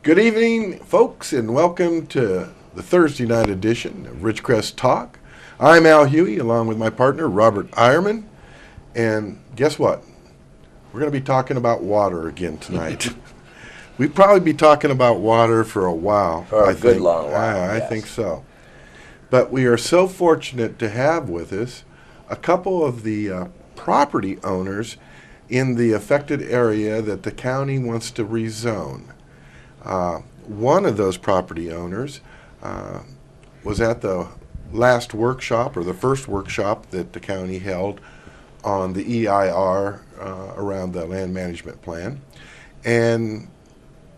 Good evening, folks, and welcome to the Thursday night edition of Ridgecrest Talk. I'm Al Huey, along with my partner, Robert Eierman. And guess what? We're going to be talking about water again tonight. We'll probably be talking about water for a while. For a good long while, I yes. think so. But we are so fortunate to have with us a couple of the property owners in the affected area that the county wants to rezone. One of those property owners was at the last workshop, or the first workshop that the county held on the EIR around the land management plan. And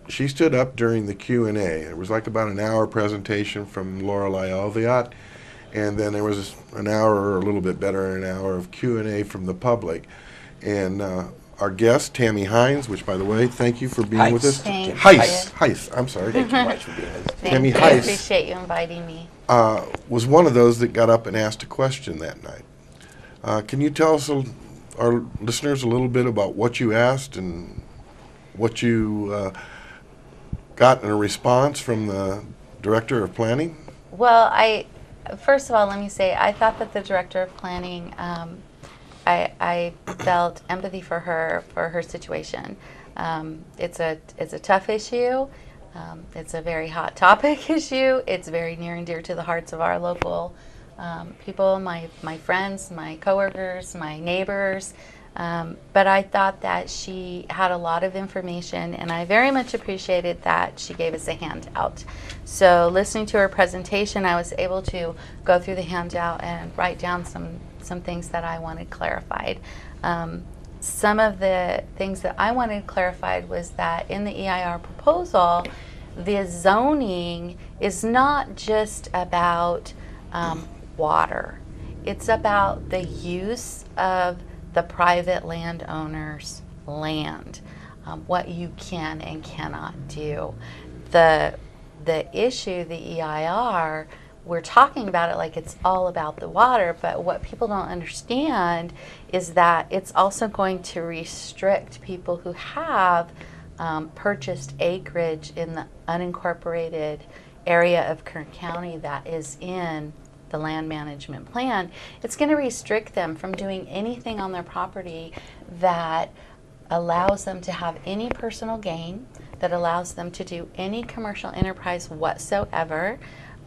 she stood up during the Q&A. It was like about an hour presentation from Lorelei Alviat, and then there was an hour, or a little bit better, an hour of Q&A from the public. And our guest, Tammy Heiss, which, by the way, thank you for being with us. Thank Heiss, I'm sorry. Thank you much for being with us. Tammy Thank you. I Heiss. appreciate you inviting me. Was one of those that got up and asked a question that night. Can you tell us, our listeners, a little bit about what you asked and what you got in a response from the Director of Planning? Well, first of all, let me say, I thought that the Director of Planning, I felt empathy for her situation. It's a tough issue. It's a very hot topic issue. It's very near and dear to the hearts of our local people, my friends, my coworkers, my neighbors. But I thought that she had a lot of information, and I very much appreciated that she gave us a handout. So listening to her presentation, I was able to go through the handout and write down some things that I wanted clarified. Some of the things that I wanted clarified was that in the EIR proposal, the zoning is not just about water. It's about the use of the private landowner's land, what you can and cannot do. The issue, the EIR, we're talking about it like it's all about the water, but what people don't understand is that it's also going to restrict people who have purchased acreage in the unincorporated area of Kern County that is in the land management plan. It's going to restrict them from doing anything on their property that allows them to have any personal gain, that allows them to do any commercial enterprise whatsoever.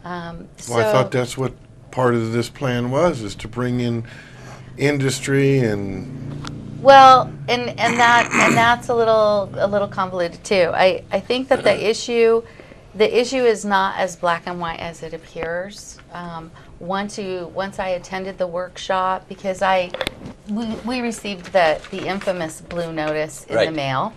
Well, I thought that's what part of this plan was, is to bring in industry and... Well, and that's a little convoluted too. I think that the issue is not as black and white as it appears. Once I attended the workshop, because we received the infamous blue notice in the mail,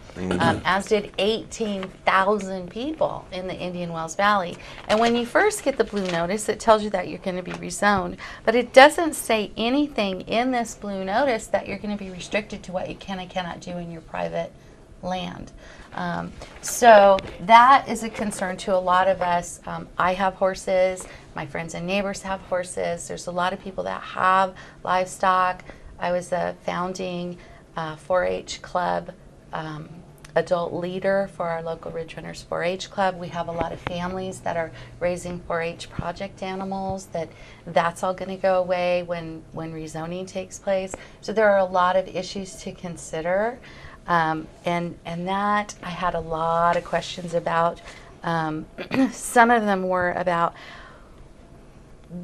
as did 18,000 people in the Indian Wells Valley. And when you first get the blue notice, it tells you that you're going to be rezoned, but it doesn't say anything in this blue notice that you're going to be restricted to what you can and cannot do in your private land. So that is a concern to a lot of us. I have horses. My friends and neighbors have horses. There's a lot of people that have livestock. I was a founding 4-H club adult leader for our local Ridge Runners 4-H club. We have a lot of families that are raising 4-H project animals. That's all going to go away when rezoning takes place. So there are a lot of issues to consider. And that I had a lot of questions about. Some of them were about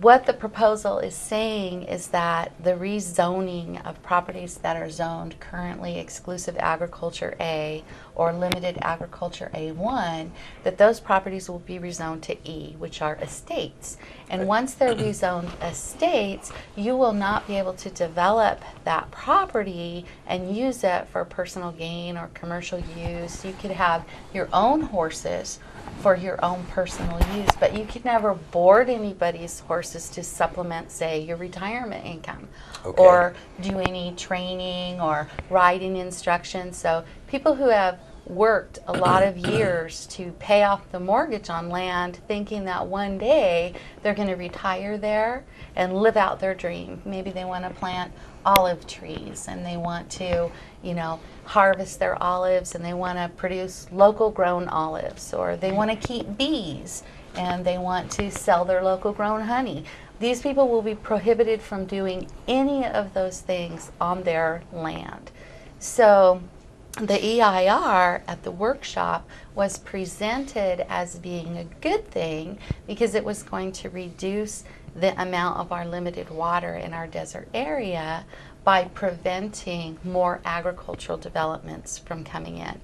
what the proposal is saying is that the rezoning of properties that are zoned currently exclusive agriculture A or limited agriculture A1, that those properties will be rezoned to E, which are estates. And once they're rezoned estates, you will not be able to develop that property and use it for personal gain or commercial use. You could have your own horses for your own personal use, but you could never board anybody's horses to supplement, say, your retirement income, or do any training or riding instruction. So people who have worked a lot of years to pay off the mortgage on land, thinking that one day they're going to retire there and live out their dream. Maybe they want to plant olive trees and they want to, you know, harvest their olives and they want to produce local grown olives, or they want to keep bees and they want to sell their local grown honey. These people will be prohibited from doing any of those things on their land. So the EIR at the workshop was presented as being a good thing because it was going to reduce the amount of our limited water in our desert area by preventing more agricultural developments from coming in.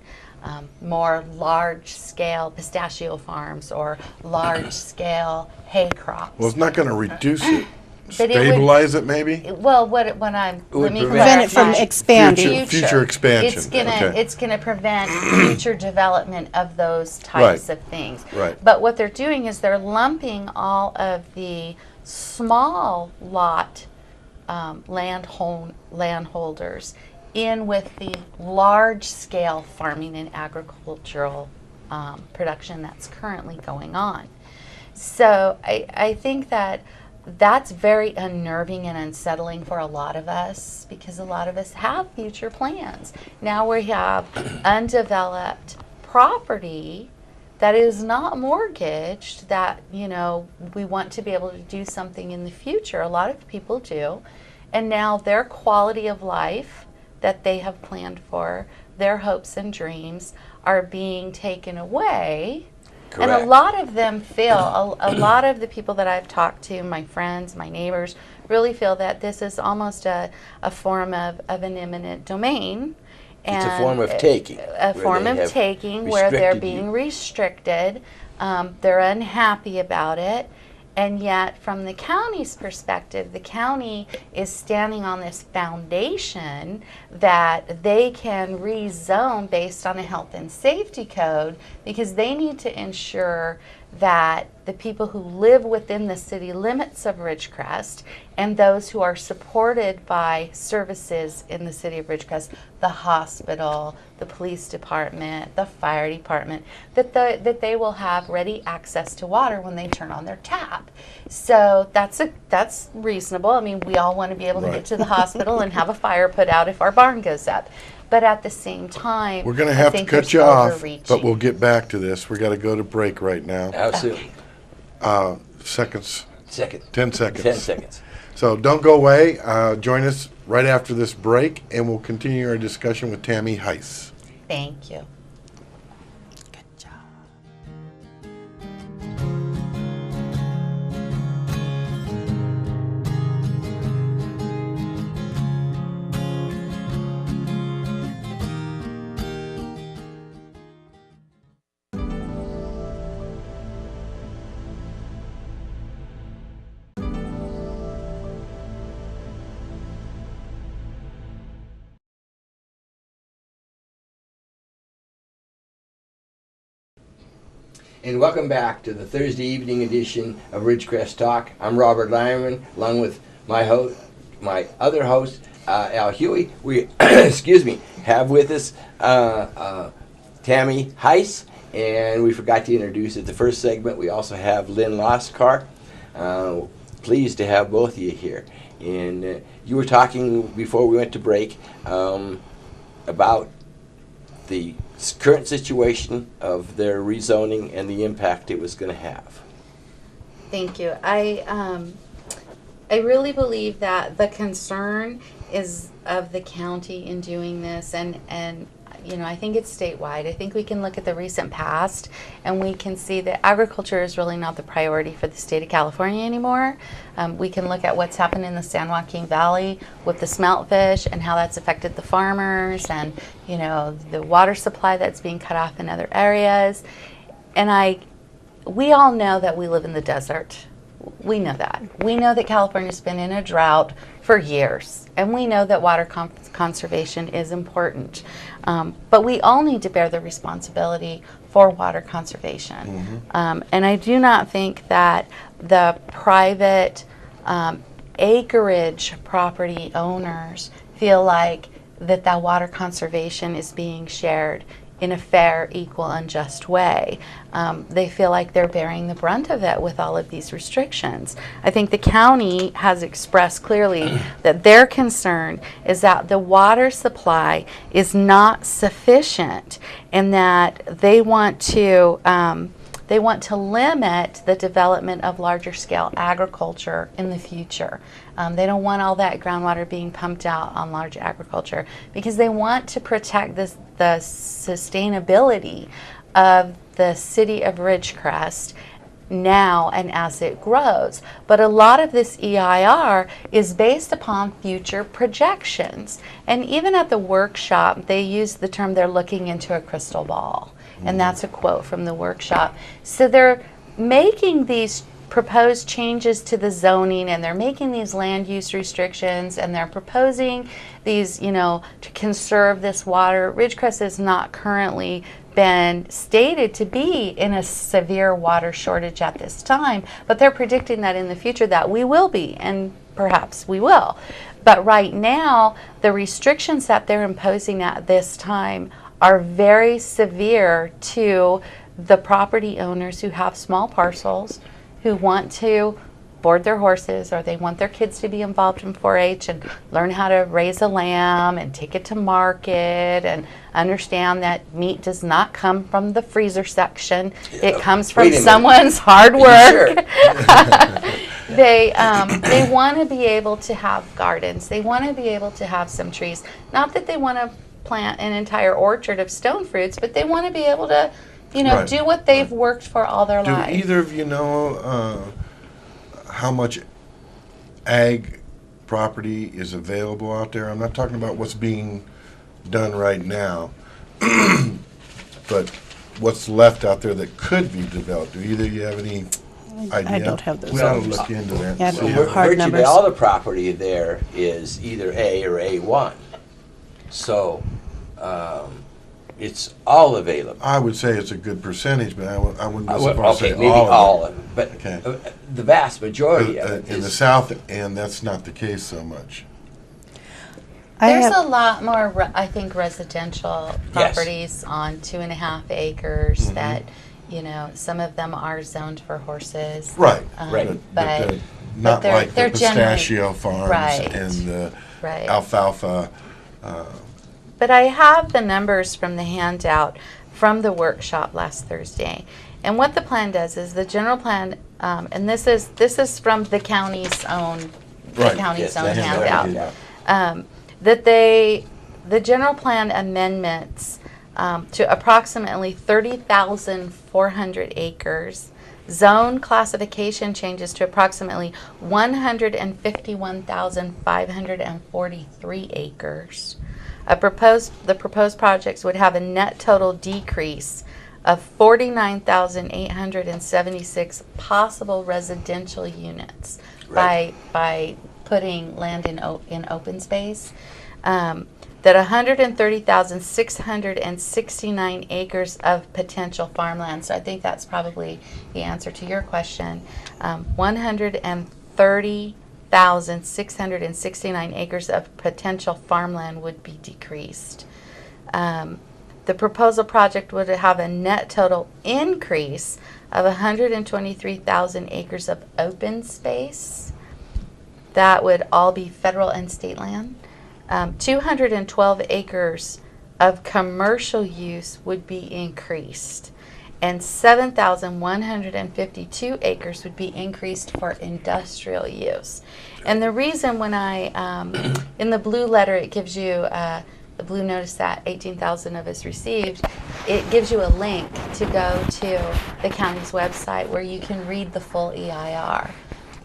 More large-scale pistachio farms or large-scale hay crops. Well, it's not going to reduce it. But Stabilize it, maybe? Well, let me Prevent it from clarify. expanding. Future expansion. It's gonna prevent future development of those types of things. Right. But what they're doing is they're lumping all of the small lot landholders in with the large scale farming and agricultural production that's currently going on. So I think that's very unnerving and unsettling for a lot of us, because a lot of us have future plans. Now we have undeveloped property that is not mortgaged, that, you know, we want to be able to do something in the future. A lot of people do. And now their quality of life that they have planned for, their hopes and dreams, are being taken away. Correct. And a lot of them feel, a lot of the people that I've talked to, my friends, my neighbors, really feel that this is almost a form of an eminent domain. It's a form of taking. A form of taking where they're being restricted. They're unhappy about it. And yet, from the county's perspective, the county is standing on this foundation that they can rezone based on a health and safety code, because they need to ensure that the people who live within the city limits of Ridgecrest and those who are supported by services in the city of Ridgecrest, the hospital, the police department, the fire department, that they will have ready access to water when they turn on their tap. So that's reasonable. I mean, we all want to be able to get to the hospital and have a fire put out if our barn goes up. But at the same time, we're going to have to cut you off, but we'll get back to this. We got to go to break right now. Absolutely. Seconds. 10 seconds. 10 seconds. So don't go away. Join us right after this break, and we'll continue our discussion with Tammy Heiss. Thank you. Good job. And welcome back to the Thursday evening edition of Ridgecrest Talk. I'm Robert Eierman, along with my other host, Al Huey. We, excuse me, have with us Tammy Heiss, and we forgot to introduce at the first segment. We also have Lynn Loscar. Pleased to have both of you here. And you were talking before we went to break about the current situation of their rezoning and the impact it was going to have. Thank you. I really believe that the concern is of the county in doing this, and you know, I think it's statewide. I think we can look at the recent past and we can see that agriculture is really not the priority for the state of California anymore. We can look at what's happened in the San Joaquin Valley with the smelt fish and how that's affected the farmers, and you know, the water supply that's being cut off in other areas. And we all know that we live in the desert. We know that. We know that California's been in a drought for years, and we know that water conservation is important. But we all need to bear the responsibility for water conservation. Mm-hmm. And I do not think that the private acreage property owners feel like that water conservation is being shared in a fair, equal, and just way. They feel like they're bearing the brunt of it with all of these restrictions. I think the county has expressed clearly that their concern is that the water supply is not sufficient, and that they want to limit the development of larger scale agriculture in the future. They don't want all that groundwater being pumped out on large agriculture, because they want to protect the sustainability of the city of Ridgecrest now and as it grows. But a lot of this EIR is based upon future projections. And even at the workshop, they use the term they're looking into a crystal ball. And that's a quote from the workshop. So they're making these proposed changes to the zoning, and they're making these land use restrictions, and they're proposing these, to conserve this water. Ridgecrest has not currently been stated to be in a severe water shortage at this time, but they're predicting that in the future that we will be, and perhaps we will. But right now, the restrictions that they're imposing at this time are very severe to the property owners who have small parcels, who want to board their horses, or they want their kids to be involved in 4-H and learn how to raise a lamb and take it to market, and understand that meat does not come from the freezer section. It comes from someone's hard work. They want to be able to have gardens. They want to be able to have some trees. Not that they want to plant an entire orchard of stone fruits, but they want to be able to, Right. do what they've worked for all their Do lives. either of you know how much ag property is available out there? I'm not talking about what's being done right now, but what's left out there that could be developed. Do either of you have any idea? I don't have those We ought to numbers. look into that. Yeah, I and don't see have how- hard Virtually numbers. all the property there is either A or A1. So it's all available. I would say it's a good percentage, but I wouldn't go so far as to Okay, say maybe all of it. of it, but Okay. the vast majority of it In the is. south end, that's not the case so much. There's a lot more, I think, residential Yes. properties on 2.5 acres Mm-hmm. that, some of them are zoned for horses. Right. Right. But not they're- like the they're generally- pistachio farms Right. and the Right. alfalfa. But I have the numbers from the handout from the workshop last Thursday. And what the plan does is the general plan, and this is from the county's own Right. Yes, own that's handout. right. That the general plan amendments to approximately 30,400 acres, zone classification changes to approximately 151,543 acres. The proposed projects would have a net total decrease of 49,876 possible residential units Right. by putting land in open space. That 130,669 acres of potential farmland. So I think that's probably the answer to your question. 130,669 acres of potential farmland would be decreased. The proposal project would have a net total increase of 123,000 acres of open space. That would all be federal and state land. 212 acres of commercial use would be increased, and 7,152 acres would be increased for industrial use. And the reason when in the blue letter, it gives you the blue notice that 18,000 of us received, it gives you a link to go to the county's website where you can read the full EIR.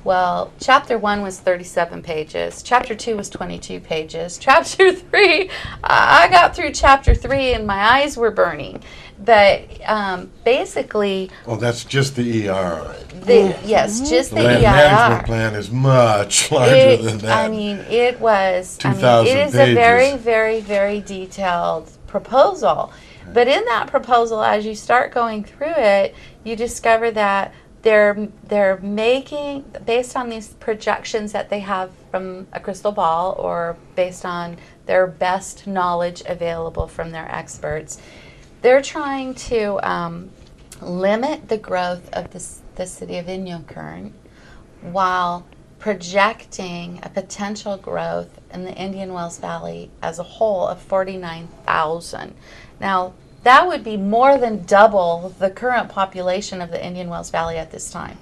Well, Chapter 1 was 37 pages. Chapter 2 was 22 pages. Chapter 3, I got through Chapter 3 and my eyes were burning. But basically, Well, that's just the ER. yes, just The the land EIR. management plan is much larger than that. I mean, it was, 2,000 it is a very, pages. very, very detailed proposal. But in that proposal, as you start going through it, you discover that they're making, based on these projections that they have from a crystal ball or based on their best knowledge available from their experts, they're trying to limit the growth of the city of Inyokern while projecting a potential growth in the Indian Wells Valley as a whole of 49,000. Now, that would be more than double the current population of the Indian Wells Valley at this time.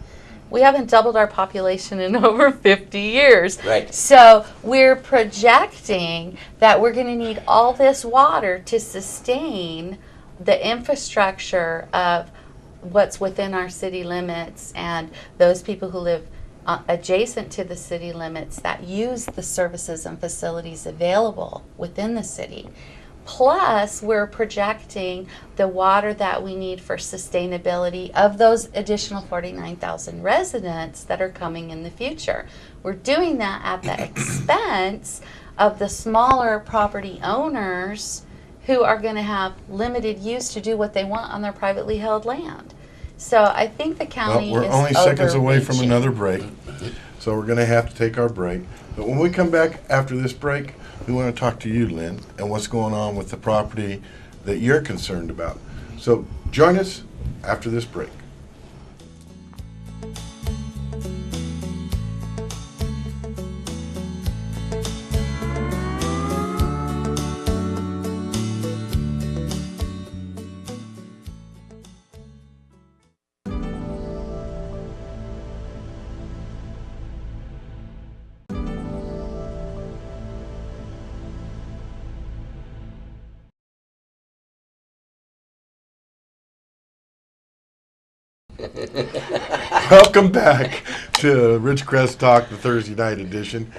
We haven't doubled our population in over 50 years. Right. So we're projecting that we're going to need all this water to sustain the infrastructure of what's within our city limits and those people who live adjacent to the city limits that use the services and facilities available within the city. Plus, we're projecting the water that we need for sustainability of those additional 49,000 residents that are coming in the future. We're doing that at the expense of the smaller property owners who are going to have limited use to do what they want on their privately held land. So I think the county Well, is we're only seconds away from overreaching. another break, so we're going to have to take our break. But when we come back after this break, we want to talk to you, Lynn, and what's going on with the property that you're concerned about. So join us after this break. Welcome back to Ridgecrest Talk, the Thursday night edition.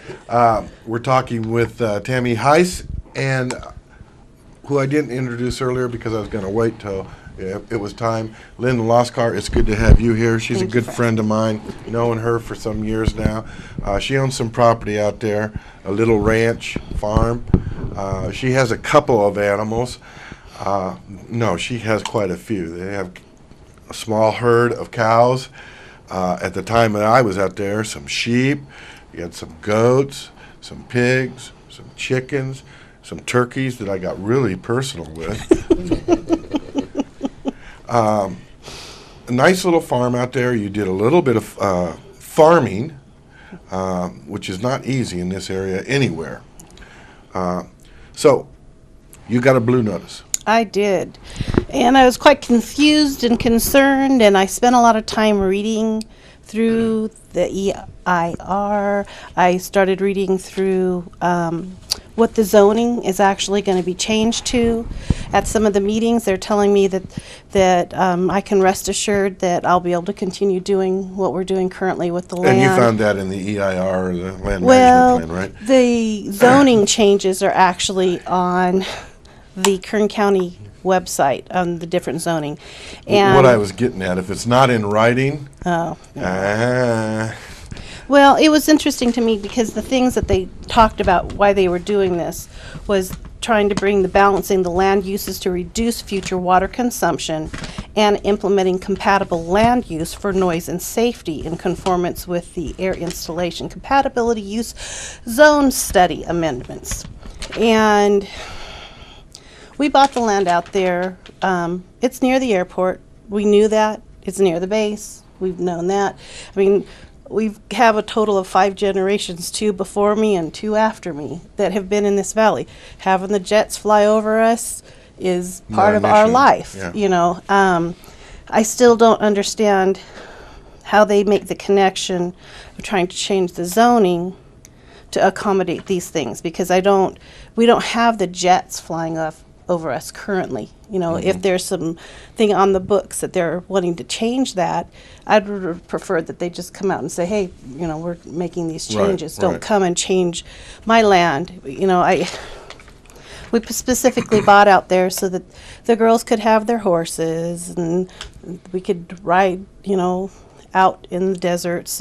We're talking with Tammy Heiss, and who I didn't introduce earlier because I was going to wait till it was time. Lynn Loscar, it's good to have you here. She's a good friend of mine, knowing her for some years now. She owns some property out there, a little ranch farm. She has a couple of animals. No, she has quite a few. They have a small herd of cows. At the time that I was out there, some sheep, you had some goats, some pigs, some chickens, some turkeys that I got really personal with. A nice little farm out there. You did a little bit of farming, which is not easy in this area anywhere. So you got a blue notice. I did. And I was quite confused and concerned, and I spent a lot of time reading through the EIR. I started reading through what the zoning is actually going to be changed to. At some of the meetings, they're telling me that I can rest assured that I'll be able to continue doing what we're doing currently with the land. And you found that in the EIR, the land Well, management plan, right? the zoning changes are actually on the Kern County website on the different zoning. And What I was getting at, if it's not in writing, well, it it was interesting to me because the things that they talked about why they were doing this was trying to bring the balancing the land uses to reduce future water consumption and implementing compatible land use for noise and safety in conformance with the air installation compatibility use zone study amendments. And we bought the land out there. It's near the airport. We knew that. It's near the base. We've known that. I mean, we have a total of 5 generations, 2 before me and 2 after me, that have been in this valley. Having the jets fly over us is part of our mission, life, yeah. you know. I still don't understand how they make the connection of trying to change the zoning to accommodate these things, because we don't have the jets flying over us currently. You know, if there's some thing on the books that they're wanting to change that, I'd prefer that they just come out and say, hey, you know, we're making these changes. Don't come and change my land. You know, we specifically bought out there so that the girls could have their horses and we could ride, you know, out in the deserts.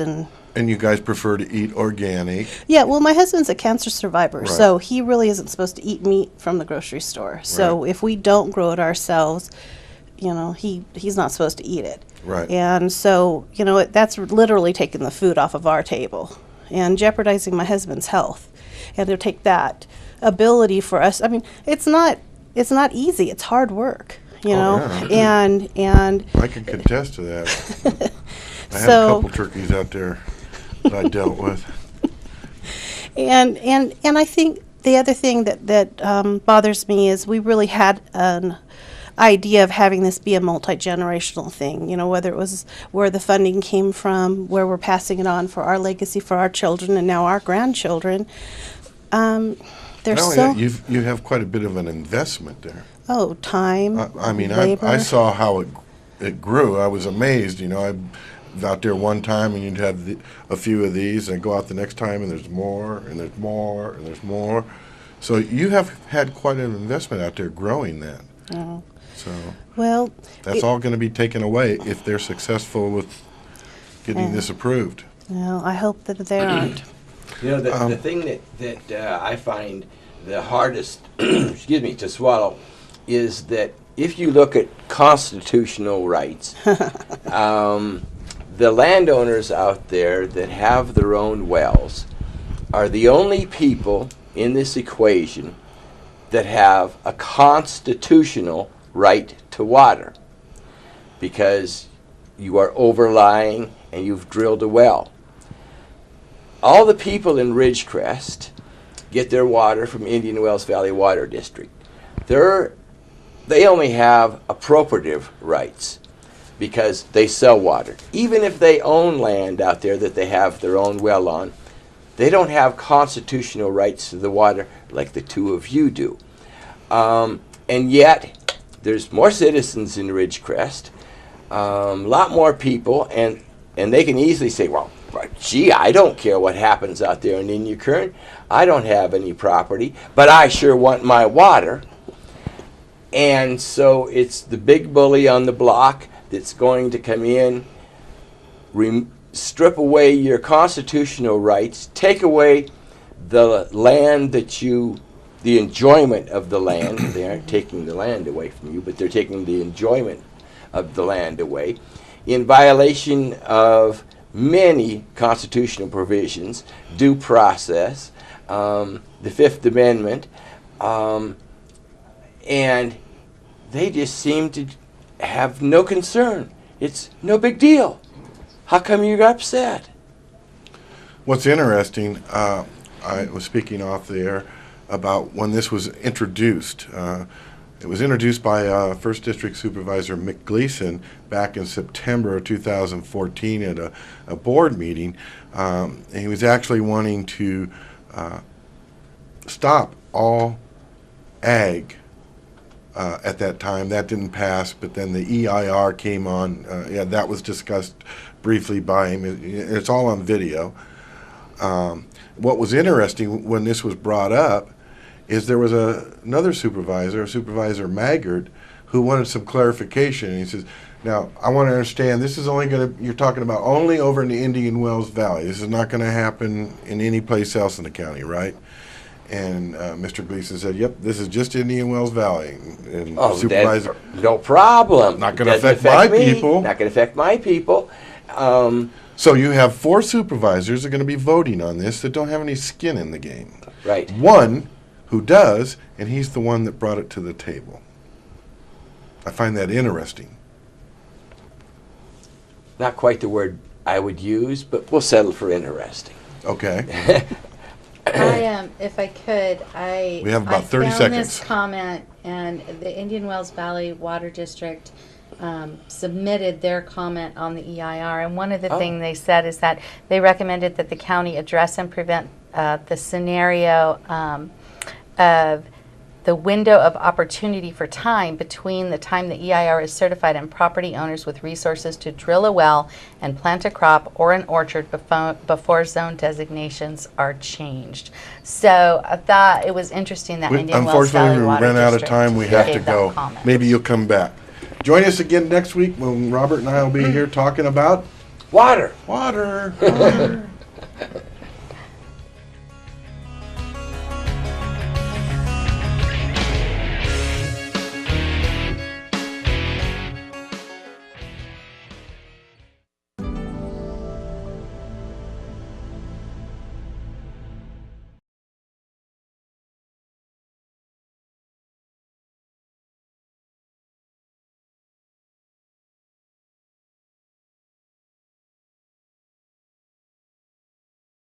and you guys prefer to eat organic. Yeah, well, my husband's a cancer survivor, Right. so he really isn't supposed to eat meat from the grocery store. So Right. if we don't grow it ourselves, you know, he's not supposed to eat it. Right. And so, you know, that's literally taking the food off of our table and jeopardizing my husband's health. And to take that ability for us, I mean, it's not easy. It's hard work. you know, yeah. and I can contest to that. I had So- a couple turkeys out there that I dealt with. and I think the other thing that bothers me is we really had an idea of having this be a multi-generational thing, you know, whether it was where the funding came from, where we're passing it on for our legacy for our children and now our grandchildren. There's Not only so that, you have quite a bit of an investment there. time, I mean, labor. I saw how it grew. I was amazed. You know, I was out there one time, and you'd have a few of these, and go out the next time, and there's more, and there's more, and there's more. So you have had quite an investment out there growing that. Oh. So Well, that's all going to be taken away if they're successful with getting this approved. well, I hope that they aren't. You know, the thing that I find the hardest, excuse me, to swallow is that if you look at constitutional rights, the landowners out there that have their own wells are the only people in this equation that have a constitutional right to water, because you are overlying and you've drilled a well. All the people in Ridgecrest get their water from Indian Wells Valley Water District. They only have appropriative rights because they sell water. Even if they own land out there that they have their own well on, they don't have constitutional rights to the water like the two of you do. And yet, there's more citizens in Ridgecrest, a lot more people, and they can easily say, well, gee, I don't care what happens out there in Indian Current. I don't have any property, but I sure want my water. And so it's the big bully on the block that's going to come in, strip away your constitutional rights, take away the land that the enjoyment of the land. They aren't taking the land away from you, but they're taking the enjoyment of the land away in violation of many constitutional provisions, due process, the Fifth Amendment, and they just seem to have no concern. It's no big deal. How come you're upset? What's interesting, I was speaking off the air about when this was introduced. It was introduced by 1st District Supervisor Mick Gleason back in September of 2014 at a board meeting. And he was actually wanting to stop all ag at that time. That didn't pass, but then the EIR came on. Yeah, that was discussed briefly by him. It's all on video. What was interesting when this was brought up is there was another supervisor, Supervisor Maggard, who wanted some clarification. And he says, now, I want to understand, this is only going to, you're talking about only over in the Indian Wells Valley. This is not going to happen in any place else in the county, right? And Mr. Gleason said, yep, this is just Indian Wells Valley. And Supervisor, no problem. Not going to affect my people. Not going to affect my people. So you have 4 supervisors that are going to be voting on this that don't have any skin in the game. Right. One who does, and he's the one that brought it to the table. I find that interesting. Not quite the word I would use, but we'll settle for interesting. Okay. If I could, We have about 30 found seconds. this comment, and the Indian Wells Valley Water District submitted their comment on the EIR, and one of the things they said is that they recommended that the county address and prevent the scenario of the window of opportunity for time between the time the EIR is certified and property owners with resources to drill a well and plant a crop or an orchard before zone designations are changed. So I thought it was interesting that Indian Wells Valley Unfortunately, we Water ran out of District time. We have to gave that go. comment. Maybe you'll come back. Join us again next week when Robert and I will be here talking about Water. water.